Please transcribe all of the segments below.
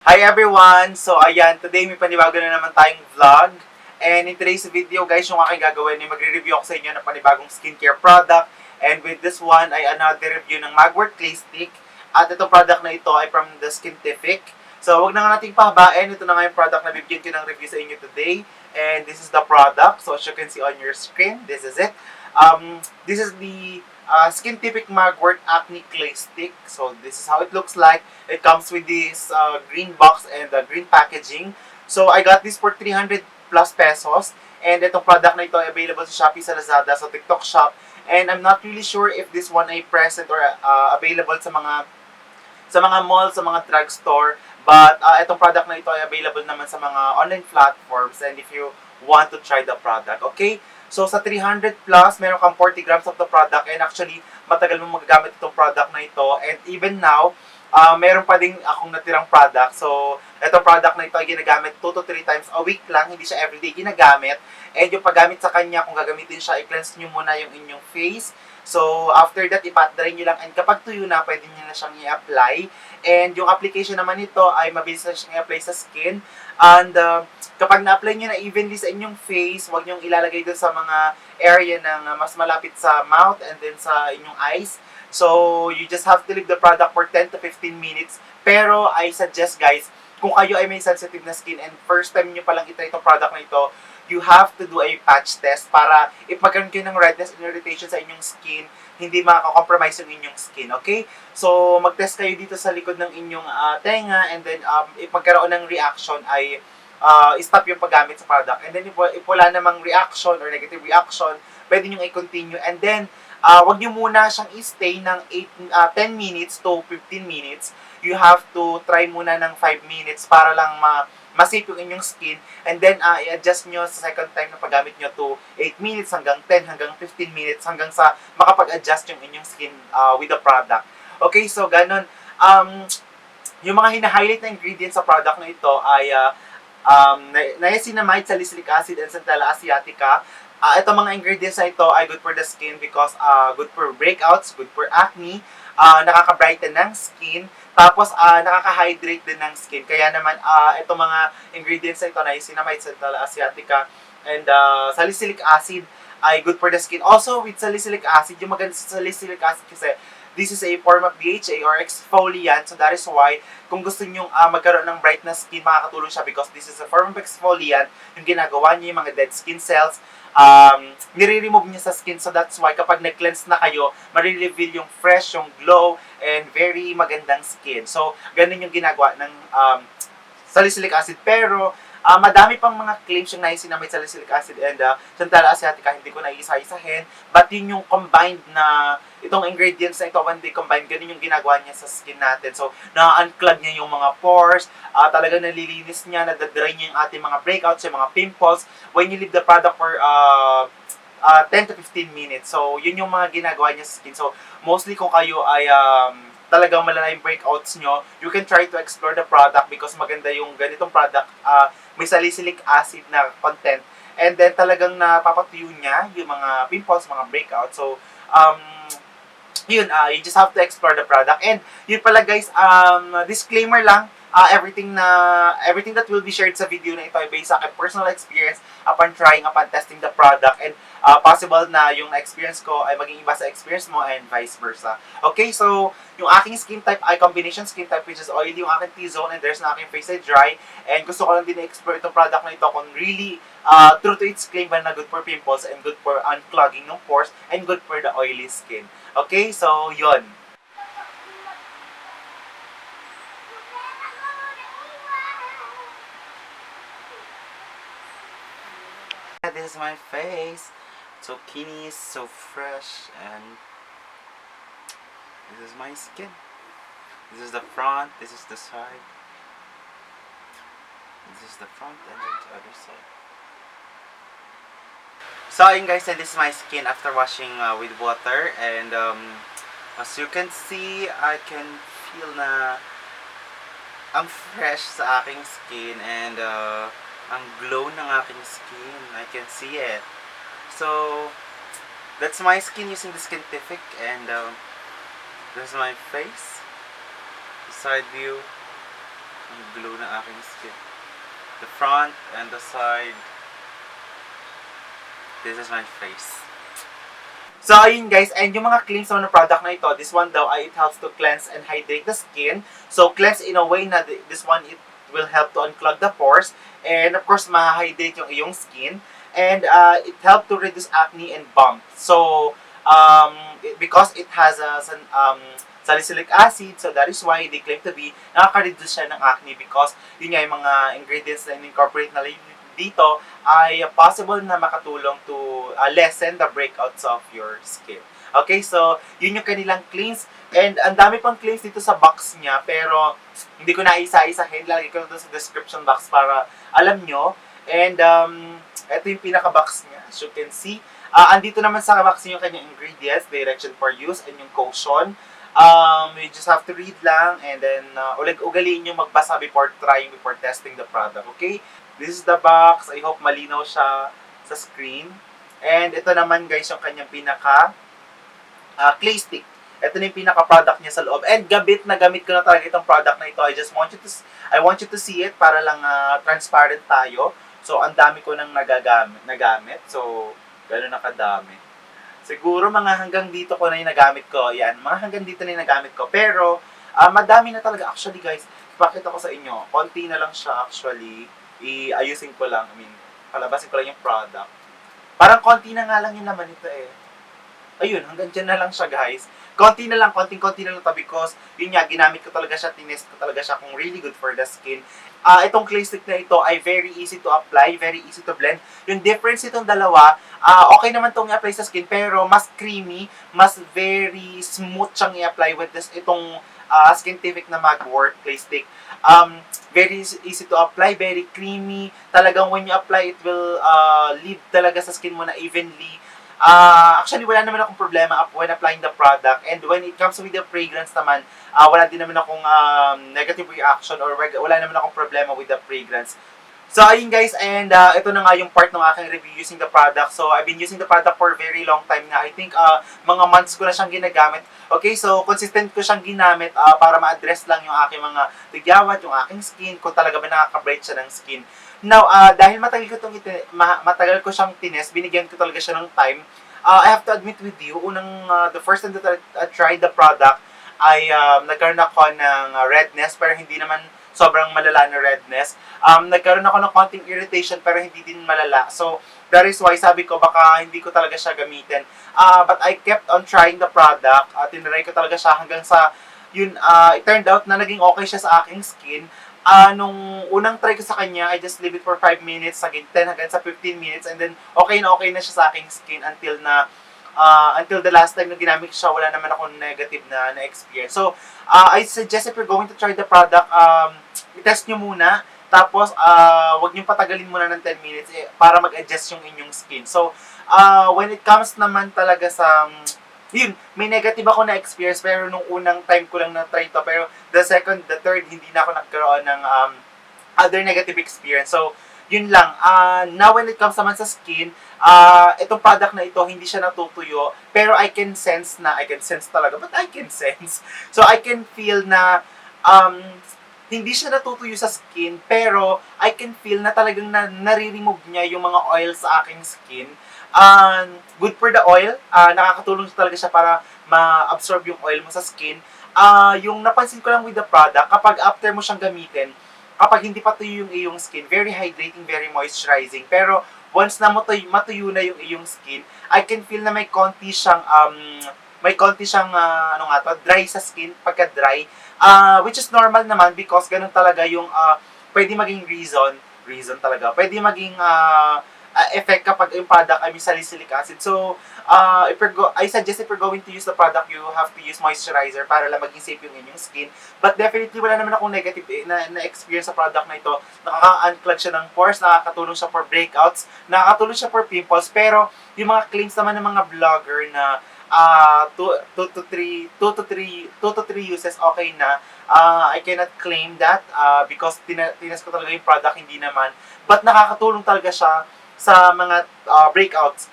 Hi everyone! So ayan, today may panibago na naman tayong vlog. And in today's video guys, yung aking gagawin ay magre-review ako sa inyo ng panibagong skincare product. And with this one ay another review ng Mugwort Clay Stick. At itong product na ito ay from The Skintific. So wag na nga nating pahabain, ito na nga yung product na bibigyan ko ng review sa inyo today. And this is the product. So as you can see on your screen, this is it. This is the Skintific Mugwort Acne Clay Stick. So this is how it looks like. It comes with this green box and green packaging. So I got this for 300 plus pesos. And itong product na ito ay available sa Shopee, sa Lazada, sa TikTok Shop. And I'm not really sure if this one ay present or available sa mga mall, sa mga drugstore. But itong product na ito ay available naman sa mga online platforms. And if you want to try the product, okay? So sa 300 plus, meron kang 40 grams of the product. And actually, matagal mo magagamit itong product na ito. And even now, meron pa din akong natirang product. So, itong product na ito ay ginagamit 2 to 3 times a week lang. Hindi siya everyday ginagamit. And yung paggamit sa kanya, kung gagamitin siya, i-cleanse nyo muna yung inyong face. So, after that, ipat-dry nyo lang. And kapag tuyo na, pwede nyo na siyang i-apply. And yung application naman nito ay mabilis na siyang i-apply sa skin. And kapag na-apply nyo na evenly sa inyong face, huwag nyo ilalagay dun sa mga area na mas malapit sa mouth and then sa inyong eyes. So, you just have to leave the product for 10 to 15 minutes. Pero, I suggest guys, kung kayo ay may sensitive na skin and first time nyo palang itry itong product na ito, you have to do a patch test para if magkaroon kayo ng redness and irritation sa inyong skin, hindi makaka-compromise yung inyong skin, okay? So, mag-test kayo dito sa likod ng inyong tenga and then if magkaroon ng reaction ay stop yung paggamit sa product. And then if wala namang reaction or negative reaction, pwede nyo i-continue. And then, wag nyo muna siyang i-stay ng 10 minutes to 15 minutes. You have to try muna ng 5 minutes para lang ma-safe yung inyong skin. And then, i-adjust nyo sa second time na paggamit nyo to 8 minutes hanggang 10 hanggang 15 minutes hanggang sa makapag-adjust yung inyong skin with the product. Okay, so ganun. Yung mga hina-highlight na ingredients sa product na ito ay niacinamide, salicylic acid, and centella asiatica. Itong mga ingredients na ito ay good for the skin because good for breakouts, good for acne, nakaka-brighten ng skin, tapos nakaka-hydrate din ng skin. Kaya naman itong mga ingredients na ito, niacinamide, centella asiatica, and salicylic acid ay good for the skin. Also, with salicylic acid, yung maganda sa salicylic acid kasi this is a form of BHA or exfoliant. So that is why, kung gusto nyo magkaroon ng bright na skin, makakatulong siya because this is a form of exfoliant. Yung ginagawa nyo, yung mga dead skin cells, nire-remove niya sa skin. So that's why, kapag nag-cleanse na kayo, marireveal yung fresh, yung glow, and very magandang skin. So, ganun yung ginagawa ng salicylic acid. Pero, madami pang mga claims yung niacinamide, salicylic acid, and centella asiatica. Hindi ko na isa-isahin. But yun yung combined na itong ingredients na ito, when they combine, ganun yung ginagawa niya sa skin natin. So, na-unclog niya yung mga pores, talaga nalilinis niya, nadadry niya yung ating mga breakouts, yung mga pimples, when you leave the product for 10 to 15 minutes. So, yun yung mga ginagawa niya sa skin. So, mostly kung kayo ay talagang malala yung breakouts nyo, you can try to explore the product because maganda yung ganitong product. May salicylic acid na content. And then, talagang napapatuyo niya yung mga pimples, mga breakouts. So, yun, you just have to explore the product. And yun pala guys, disclaimer lang, everything that will be shared sa video na ito ay based sa aking personal experience upon trying, upon testing the product, and possible na yung experience ko ay maging iba sa experience mo and vice versa. Okay, so yung aking skin type ay combination skin type, which is oily yung aking T-zone, and there's na aking face ay dry. And gusto ko lang din i-explore itong product na ito kung really true to its claim na good for pimples and good for unclogging ng pores and good for the oily skin. Okay, so yun. This is my face. So skinny, so fresh, and this is my skin. This is the front, this is the side. This is the front and then the other side. So ayun guys, and this is my skin after washing with water. And as you can see, I can feel na ang fresh sa aking skin and ang glow ng aking skin. I can see it. So, that's my skin using the Skintific, and this is my face, side view, ang glow ng aking skin. The front and the side. This is my face. So, ayun guys, and yung mga claims naman ng product na ito, this one daw ay it helps to cleanse and hydrate the skin. So, cleanse in a way na this one, it will help to unclog the pores. And of course, ma-hydrate yung iyong skin. And it helps to reduce acne and bumps. So, because it has salicylic acid, so that is why they claim to be nakaka-reduce siya ng acne because yun nga yung mga ingredients na incorporate na dito ay possible na makatulong to lessen the breakouts of your skin. Okay, so yun yung kanilang claims. And ang dami pang claims dito sa box niya, pero hindi ko na isa-isahin. Lagi ko doon sa description box para alam nyo. And ito yung pinaka-box niya, as you can see. Andito naman sa box niya yung kanyang ingredients, direction for use, and yung caution. You just have to read lang and then ugaliin nyo magbasa before trying, before testing the product. Okay? This is the box. I hope malinaw siya sa screen. And ito naman guys yung kanyang pinaka clay stick. Ito na yung pinaka-product niya sa loob. And gamit ko na talaga itong product na ito. I want you to see it para lang transparent tayo. So, ang dami ko nang nagamit. So, gano'n na kadami. Siguro mga hanggang dito ko na yung nagamit ko. Yan, mga hanggang dito na yung nagamit ko. Pero, madami na talaga. Actually guys, pakita ko sa inyo. Konti na lang siya actually. Iayusin ko lang. Palabasin ko lang yung product. Parang konti na nga lang yun naman ito eh. Ayun, hanggang dyan na lang siya guys. Konti na lang to because yun nga, ginamit ko talaga siya, tinest ko talaga siya kung really good for the skin. Itong clay stick na ito ay very easy to apply, very easy to blend. Yung difference itong dalawa, okay naman itong i-apply sa skin, pero mas creamy, mas very smooth siyang i-apply with itong Skintific na Mugwort clay stick. Very easy to apply, very creamy. Talagang when you apply, it will leave talaga sa skin mo na evenly. Actually, wala naman akong problema when applying the product. And when it comes with the fragrance naman, wala din naman akong negative reaction or wala naman akong problema with the fragrance. So, ayun guys, and ito na nga yung part ng aking review using the product. So, I've been using the product for a very long time na. I think mga months ko na siyang ginagamit. Okay, so consistent ko siyang ginamit para ma-address lang yung aking mga tigyawat, yung aking skin, kung talaga ba nakaka-bright siya ng skin. Now, dahil matagal ko siyang tinest, binigyan ko talaga siya ng time. I have to admit with you, the first time that I tried the product, ay nagkaroon ako ng redness, pero hindi naman sobrang malala na redness. Nagkaroon ako ng konting irritation, pero hindi din malala. So, that is why sabi ko, baka hindi ko talaga siya gamitin. But I kept on trying the product. Tinry ko talaga siya hanggang sa, it turned out na naging okay siya sa aking skin. Nung unang try ko sa kanya, I just leave it for 5 minutes, again 10 hanggang sa 15 minutes, and then okay na siya sa aking skin until the last time na ginamit ko siya, wala naman akong negative na experience. So, I suggest if you're going to try the product, i-test nyo muna, tapos wag nyo patagalin muna ng 10 minutes para mag-adjust yung inyong skin. So, when it comes naman talaga sa may negative ako na experience, pero nung unang time ko lang na-try to, pero the second, the third, hindi na ako nagkaroon ng other negative experience. So, yun lang. Now, when it comes naman sa skin, itong product na ito, hindi siya natutuyo, pero I can sense talaga, but I can sense. So, I can feel na, hindi siya natutuyo sa skin, pero I can feel na talagang nare-remove niya yung mga oil sa aking skin. Good for the oil. Nakakatulong talaga siya para ma-absorb yung oil mo sa skin. Yung napansin ko lang with the product, kapag after mo siyang gamitin, kapag hindi pa tuyo yung iyong skin, very hydrating, very moisturizing. Pero once na matuyo na yung iyong skin, I can feel na may konti siyang dry sa skin, pagka-dry. Which is normal naman because ganun talaga yung pwede maging reason talaga. Pwede maging effect kapag yung product ay may salicylic acid. So, I suggest if you're going to use the product, you have to use moisturizer para lang maging safe yung inyong skin. But definitely, wala naman akong negative na experience sa product na ito. Nakaka-unclog siya ng pores, nakakatulong siya for breakouts, nakakatulong siya for pimples, pero yung mga claims naman ng mga vlogger na 2 to 3 uses okay na, I cannot claim that because tinas ko talaga yung product, hindi naman. But nakakatulong talaga siya sa mga breakouts.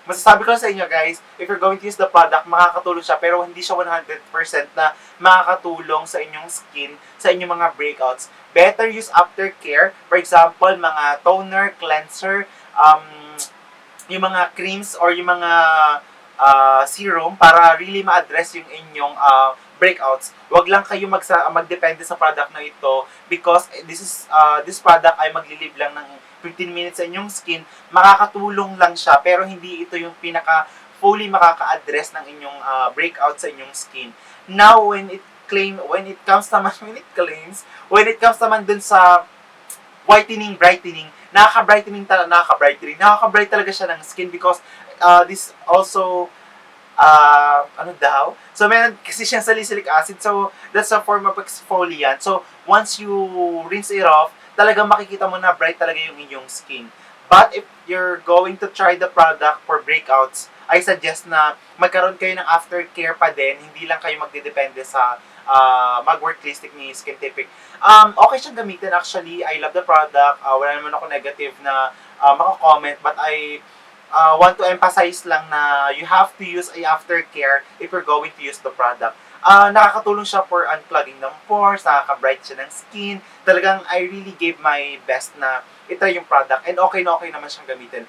masasabi ko lang sa inyo guys, if you're going to use the product, makakatulong siya, pero hindi siya 100% na makakatulong sa inyong skin, sa inyong mga breakouts. Better use aftercare, for example, mga toner, cleanser, yung mga creams or yung mga serum para really ma-address yung inyong breakouts. Huwag lang kayo magdepende sa product na ito because this product ay maglilive lang ng 15 minutes sa inyong skin. Makakatulong lang siya pero hindi ito yung pinaka fully makaka-address ng inyong breakout sa inyong skin. Now, when it comes naman dun sa brightening, nakaka-bright talaga siya ng skin because this also So, meron kasi siyang salicylic acid. So, that's a form of exfoliant. So, once you rinse it off, talagang makikita mo na bright talaga yung inyong skin. But if you're going to try the product for breakouts, I suggest na magkaroon kayo ng aftercare pa din. Hindi lang kayo magdedepende sa Mugwort Clistic ni Skintific. Okay siyang gamitin actually. I love the product. Wala naman ako negative na maka-comment. But I want to emphasize lang na you have to use a aftercare if you're going to use the product. Nakakatulong siya for unclogging ng pores, nakaka-bright siya ng skin. Talagang I really gave my best na itry yung product and okay na okay naman siyang gamitin.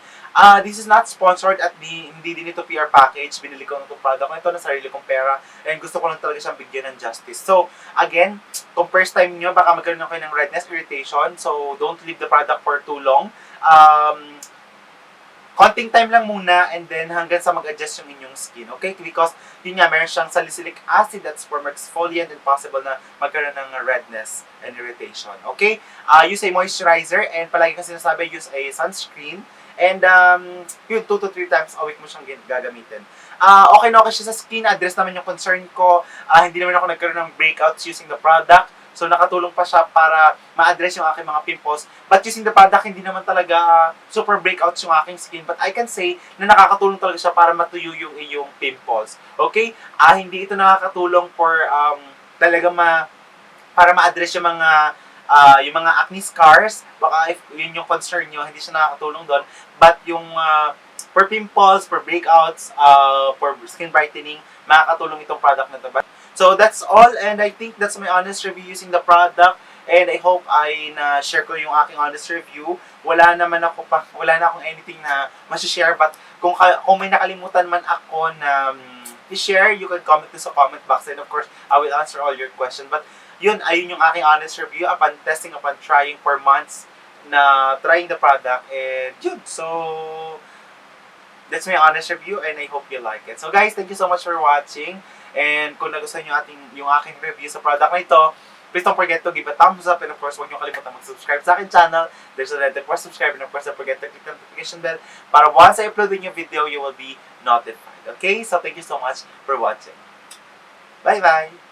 This is not sponsored at hindi din ito PR package. Binili ko ng itong product na ito na sarili kong pera and gusto ko lang talaga siyang bigyan ng justice. So, again, kung first time nyo, baka magkaroon kayo ng redness, irritation. So, don't leave the product for too long. Konting time lang muna and then hanggang sa mag-adjust yung inyong skin, okay? Because yun nga, meron siyang salicylic acid that's form exfoliant and possible na magkaroon ng redness and irritation, okay? Use a moisturizer and palagi kasi sinasabi, use a sunscreen and yun, 2 to 3 times a week mo siyang gagamitin. Okay na okay siya sa skin, address naman yung concern ko, hindi naman ako nagkaroon ng breakouts using the product. So, nakatulong pa siya para ma-address yung aking mga pimples. But using the product, hindi naman talaga super breakouts yung aking skin. But I can say na nakakatulong talaga siya para matuyo yung iyong pimples. Okay? Hindi ito nakakatulong for para ma-address yung mga acne scars. Baka if yun yung concern nyo, hindi siya nakakatulong doon. But yung for pimples, for breakouts, for skin brightening, makakatulong itong product na ito. So that's all and I think that's my honest review using the product and I hope ay na-share ko yung aking honest review. Wala na akong anything na ma-share but kung may nakalimutan man ako na i-share, you can comment sa comment box and of course, I will answer all your questions. But ayun yung aking honest review upon testing, upon trying for months na trying the product and yun. So, that's my honest review and I hope you like it. So guys, thank you so much for watching. And kung nagustuhan nyo yung aking review sa product na ito, please don't forget to give a thumbs up and of course, huwag nyo kalimutan mag-subscribe sa aking channel. There's a red for subscribe and of course, don't forget to click the notification bell para once I upload a new video, you will be notified. Okay? So thank you so much for watching. Bye-bye!